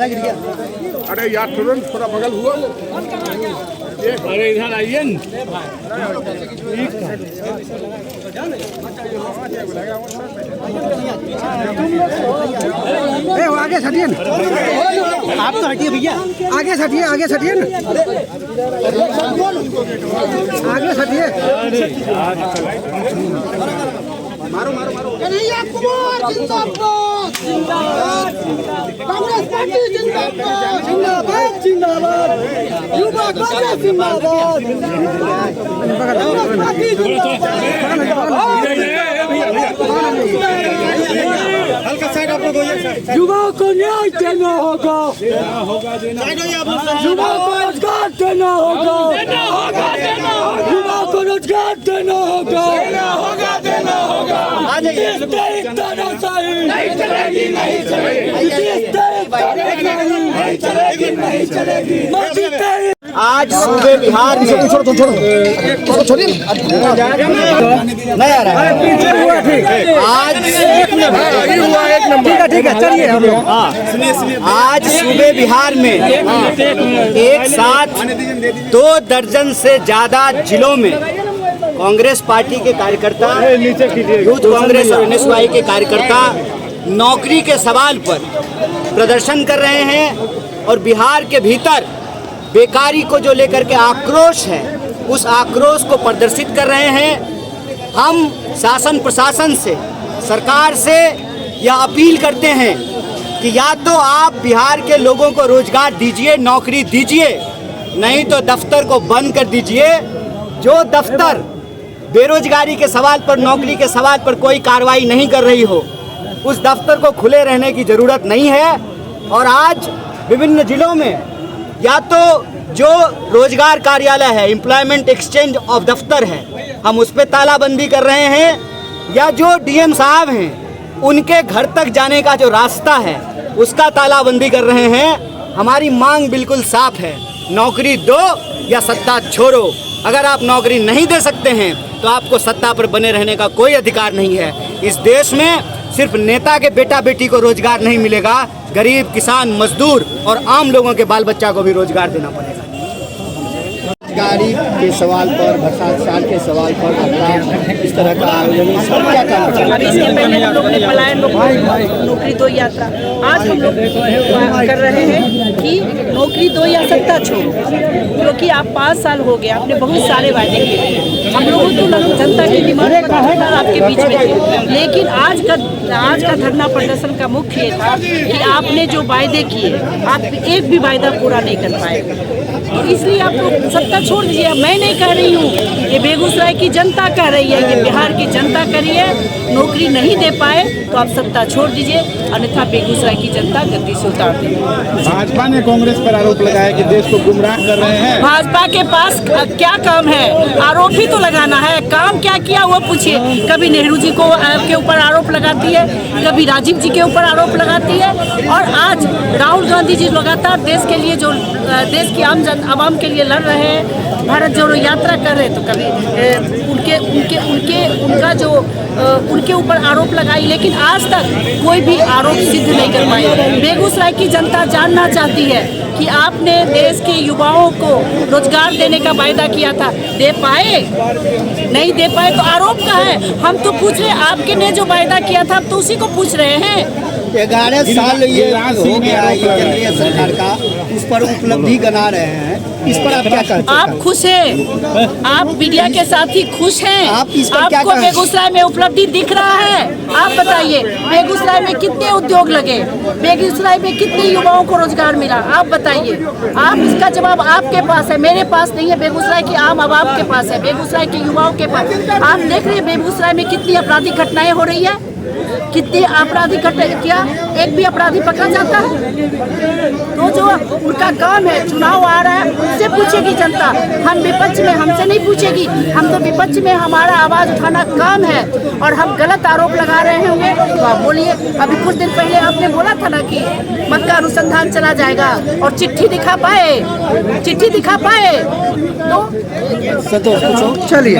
अरे यार तुरंत थोड़ा बगल हुआ। अरे इधर आइए न। वो आगे हटिए ना, आप तो हटिए भैया, आगे हटिए, आगे हटिए ना, आगे हटिए। मारो मारो मारो। कन्हैया कुमार जिंदाबाद, जिंदाबाद, कांग्रेस पार्टी जिंदाबाद, जिंदाबाद, जिंदाबाद, युवा कांग्रेस जिंदाबाद, कांग्रेस पार्टी हल्का साइड आप लोग हो जाए। युवाओं को न्याय देना होगा, युवाओं को रोजगार देना होगा, युवाओं को रोजगार देना होगा, नहीं चलेगी, नहीं चलेगी, नहीं चलेगी। आज सूबे बिहार में नहीं आ रहा है। आज ठीक है चलिए हम लोग। आज सूबे बिहार में एक साथ 2 दर्जन से ज्यादा जिलों में कांग्रेस पार्टी के कार्यकर्ता, यूथ कांग्रेस और NSY के कार्यकर्ता नौकरी के सवाल पर प्रदर्शन कर रहे हैं और बिहार के भीतर बेकारी को जो लेकर के आक्रोश है, उस आक्रोश को प्रदर्शित कर रहे हैं। हम शासन प्रशासन से, सरकार से यह अपील करते हैं कि या तो आप बिहार के लोगों को रोजगार दीजिए, नौकरी दीजिए, नहीं तो दफ्तर को बंद कर दीजिए। जो दफ्तर बेरोजगारी के सवाल पर, नौकरी के सवाल पर कोई कार्रवाई नहीं कर रही हो, उस दफ्तर को खुले रहने की ज़रूरत नहीं है। और आज विभिन्न जिलों में या तो जो रोजगार कार्यालय है, एम्प्लॉयमेंट एक्सचेंज ऑफ दफ्तर है, हम उस पर तालाबंदी कर रहे हैं, या जो DM साहब हैं उनके घर तक जाने का जो रास्ता है उसका तालाबंदी कर रहे हैं। हमारी मांग बिल्कुल साफ है, नौकरी दो या सत्ता छोड़ो। अगर आप नौकरी नहीं दे सकते हैं तो आपको सत्ता पर बने रहने का कोई अधिकार नहीं है। इस देश में सिर्फ नेता के बेटा बेटी को रोजगार नहीं मिलेगा, गरीब, किसान, मजदूर और आम लोगों के बाल बच्चा को भी रोजगार देना पड़ेगा। रोजगारी के सवाल पर, भ्रष्टाचार के सवाल पर इस तरह का आयोजन क्या करना चाहिए? इसके पहले हम लोग ने पलायन नौकरी दो यात्रा, आज हम लोग कर रहे हैं कि नौकरी दो या सत्ता छोड़ो, क्योंकि आप 5 साल हो गए, आपने बहुत सारे वायदे किए। हम लोगों तो जनता की डिमांड पर आपके बीच में थे, लेकिन आज का धरना प्रदर्शन का मुख्य ये था कि आपने जो वायदे किए, आप एक भी वायदा पूरा नहीं कर पाए। तो इसलिए आप लोग सत्ता छोड़ दीजिए। मैं नहीं कह रही हूँ, ये बेगूसराय की जनता कह रही है, ये बिहार की जनता कह रही है। नौकरी नहीं दे पाए तो आप सत्ता छोड़ दीजिए, अन्यथा बेगूसराय की जनता गद्दी से उतार देगी। भाजपा ने कांग्रेस पर आरोप लगाया कि देश को गुमराह कर रहे हैं। भाजपा के पास क्या काम है? आरोप ही तो लगाना है। काम क्या किया वो पूछिए। कभी नेहरू जी को के ऊपर आरोप लगाती है, कभी राजीव जी के ऊपर आरोप लगाती है, और आज राहुल गांधी जी लगातार देश के लिए, जो देश की आवाम के लिए लड़ रहे हैं, भारत जोड़ो यात्रा कर रहे हैं, तो कभी उनका जो उनके ऊपर आरोप लगाई, लेकिन आज तक कोई भी आरोप सिद्ध नहीं कर पाए। बेगूसराय की जनता जानना चाहती है कि आपने देश के युवाओं को रोजगार देने का वायदा किया था, दे पाए? नहीं दे पाए तो आरोप का है। हम तो पूछ रहे, आपके ने जो वायदा किया था, अब तो उसी को पूछ रहे हैं। 11 साल ये हो गया है केंद्रीय सरकार का, उस पर उपलब्धि गना रहे हैं, इस पर आप क्या कहते हैं? आप खुश हैं? आप मीडिया के साथ ही खुश हैं? आप इस पर क्या आपको कहें? बेगूसराय में उपलब्धि दिख रहा है? आप बताइए, बेगूसराय में कितने उद्योग लगे, बेगूसराय में कितने युवाओं को रोजगार मिला, आप बताइए। आप इसका जवाब आपके पास है, मेरे पास नहीं है। बेगूसराय की आम आवाम के पास है, बेगूसराय के युवाओं के पास। आप देख रहे हैं बेगूसराय में कितनी आपराधिक घटनाएं हो रही है, कितनी आपराधिक घटना किया, एक भी अपराधी पकड़ा जाता है? तो जो उनका काम है, चुनाव आ रहा है, उससे पूछेगी जनता। हम विपक्ष में, हमसे नहीं पूछेगी। हम तो विपक्ष में, हमारा आवाज उठाना काम है, और हम गलत आरोप लगा रहे होंगे तो आप बोलिए। अभी कुछ दिन पहले आपने बोला था ना कि मत का अनुसंधान चला जाएगा, और चिट्ठी दिखा पाए? तो चलिए।